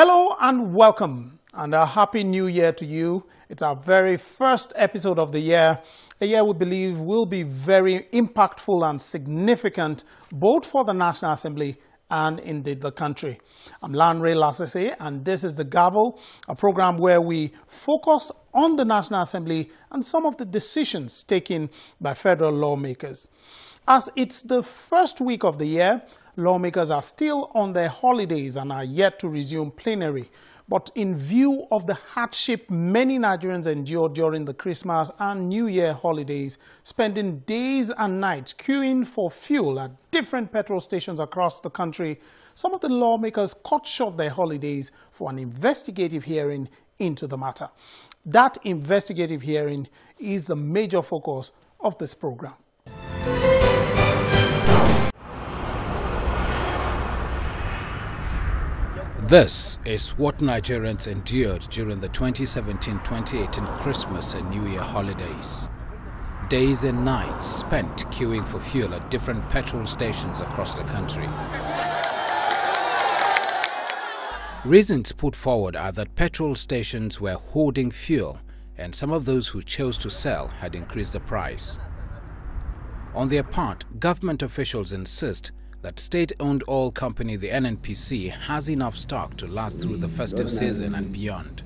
Hello and welcome, and a happy new year to you. It's our very first episode of the year, a year we believe will be very impactful and significant both for the National Assembly and indeed the country. I'm Lanre Lasese, and this is the Gavel, a program where we focus on the National Assembly and some of the decisions taken by federal lawmakers. As it's the first week of the year, lawmakers are still on their holidays and are yet to resume plenary. But in view of the hardship many Nigerians endured during the Christmas and New Year holidays, spending days and nights queuing for fuel at different petrol stations across the country, some of the lawmakers cut short their holidays for an investigative hearing into the matter. That investigative hearing is the major focus of this program. This is what Nigerians endured during the 2017-2018 Christmas and New Year holidays. Days and nights spent queuing for fuel at different petrol stations across the country. Reasons put forward are that petrol stations were hoarding fuel and some of those who chose to sell had increased the price. On their part, government officials insist that state-owned oil company the NNPC has enough stock to last through the festive season and beyond.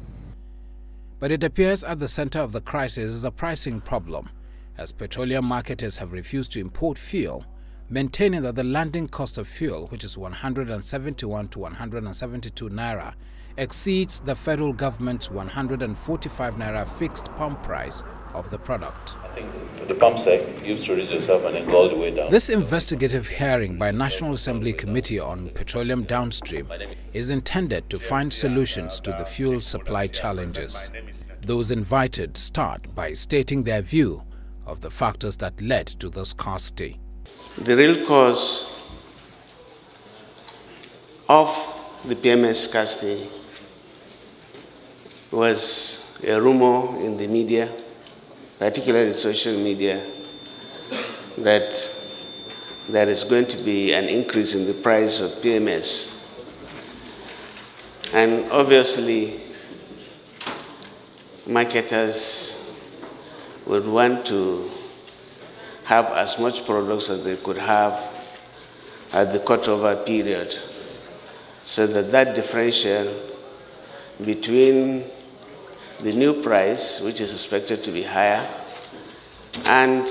But it appears at the center of the crisis is a pricing problem, as petroleum marketers have refused to import fuel, maintaining that the landing cost of fuel, which is 171 to 172 naira, exceeds the federal government's 145 naira fixed pump price of the product. I think the pump sec used to reach yourself and then go all the way down. This investigative hearing by National Assembly Committee on Petroleum Downstream is intended to find solutions to the fuel supply challenges. Those invited start by stating their view of the factors that led to this scarcity. The real cause of the PMS scarcity was a rumor in the media, particularly social media, that there is going to be an increase in the price of PMS. And obviously, marketers would want to have as much products as they could have at the cutover period, so that that differential between the new price, which is expected to be higher, and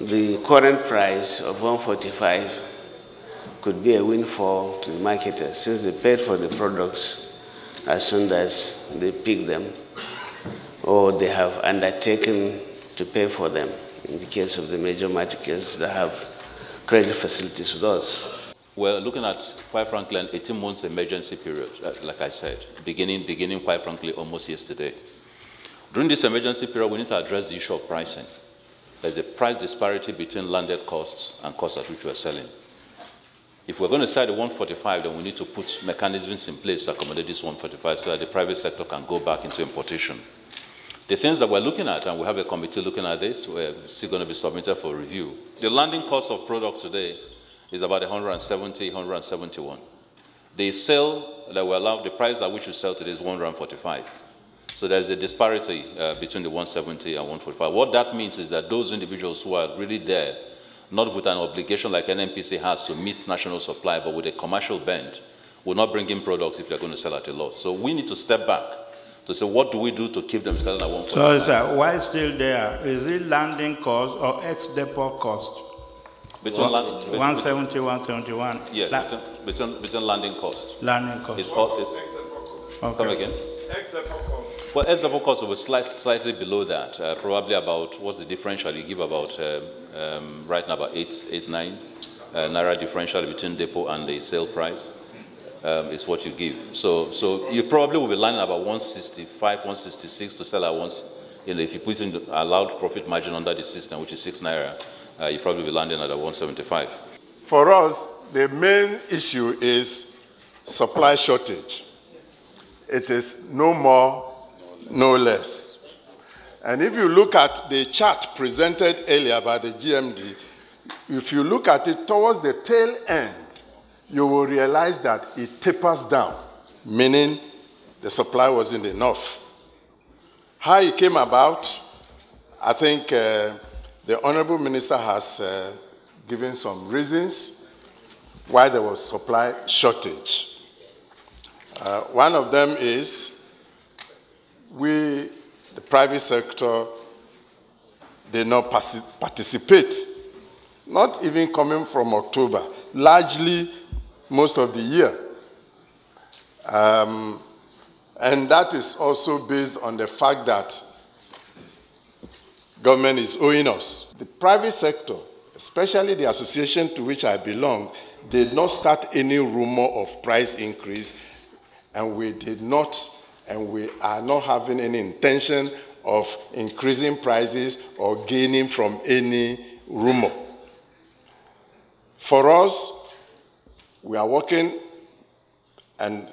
the current price of 145 could be a windfall to the marketers, since they paid for the products as soon as they pick them, or they have undertaken to pay for them, in the case of the major marketers that have credit facilities with us. We're looking at, quite frankly, an 18 months emergency period, like I said, beginning, quite frankly, almost yesterday. During this emergency period, we need to address the issue of pricing. There's a price disparity between landed costs and costs at which we're selling. If we're going to start at 145, then we need to put mechanisms in place to accommodate this 145 so that the private sector can go back into importation. The things that we're looking at, and we have a committee looking at this, we're still going to be submitted for review. The landing cost of product today is about 170, 171. The sale that we allow, the price at which we sell today is 145. So there's a disparity between the 170 and 145. What that means is that those individuals who are really there, not with an obligation like NNPC has to meet national supply, but with a commercial bent, will not bring in products if they're going to sell at a loss. So we need to step back to say, what do we do to keep them selling at 145? So, sir, why still there? Is it landing cost or ex-depot cost? Between 170, 171. Yes, between landing cost. Landing cost. It's okay. Come again? Well, ex-depot cost was slightly below that. Probably about, what's the differential? You give about, right now, about 9 naira differential between depot and the sale price is what you give. So you probably will be landing about 165, 166 to sell at once. You know, if you put in the allowed profit margin under the system, which is 6 naira, you probably be landing at a 175. For us, the main issue is supply shortage. It is no more, no less. And if you look at the chart presented earlier by the GMD, if you look at it towards the tail end, you will realize that it tapers down. meaning the supply wasn't enough. How it came about, I think the Honorable Minister has given some reasons why there was supply shortage. One of them is the private sector, did not participate, not even coming from October, largely most of the year. And that is also based on the fact that government is owing us. The private sector, especially the association to which I belong, did not start any rumor of price increase, and we are not having any intention of increasing prices or gaining from any rumor. For us, we are working and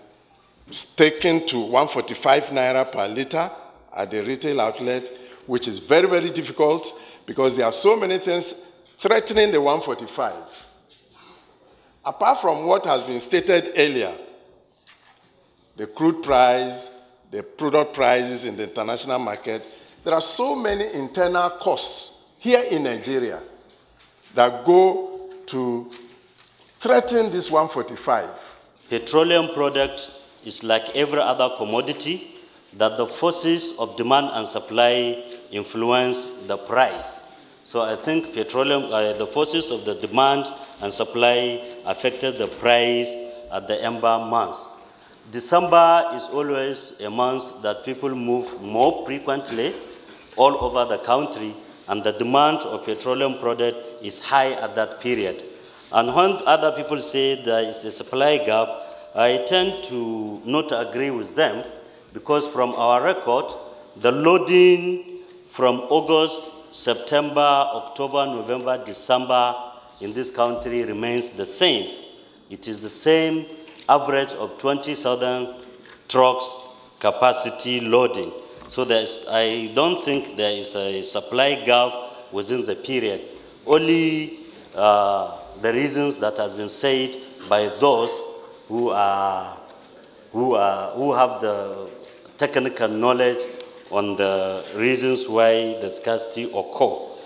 sticking to 145 naira per liter at the retail outlet, which is very, very difficult because there are so many things threatening the 145. Apart from what has been stated earlier, the crude price, the product prices in the international market, there are so many internal costs here in Nigeria that go to threaten this 145. Petroleum product is like every other commodity that the forces of demand and supply influence the price. So I think petroleum, the forces of the demand and supply affected the price at the ember months. December is always a month that people move more frequently all over the country, and the demand of petroleum product is high at that period. And when other people say there is a supply gap, I tend to not agree with them, because from our record, the loading from August, September, October, November, December in this country remains the same. It is the same average of 20,000 trucks capacity loading. So I don't think there is a supply gap within the period. Only the reasons that has been said by those who have the technical knowledge on the reasons why the scarcity occur.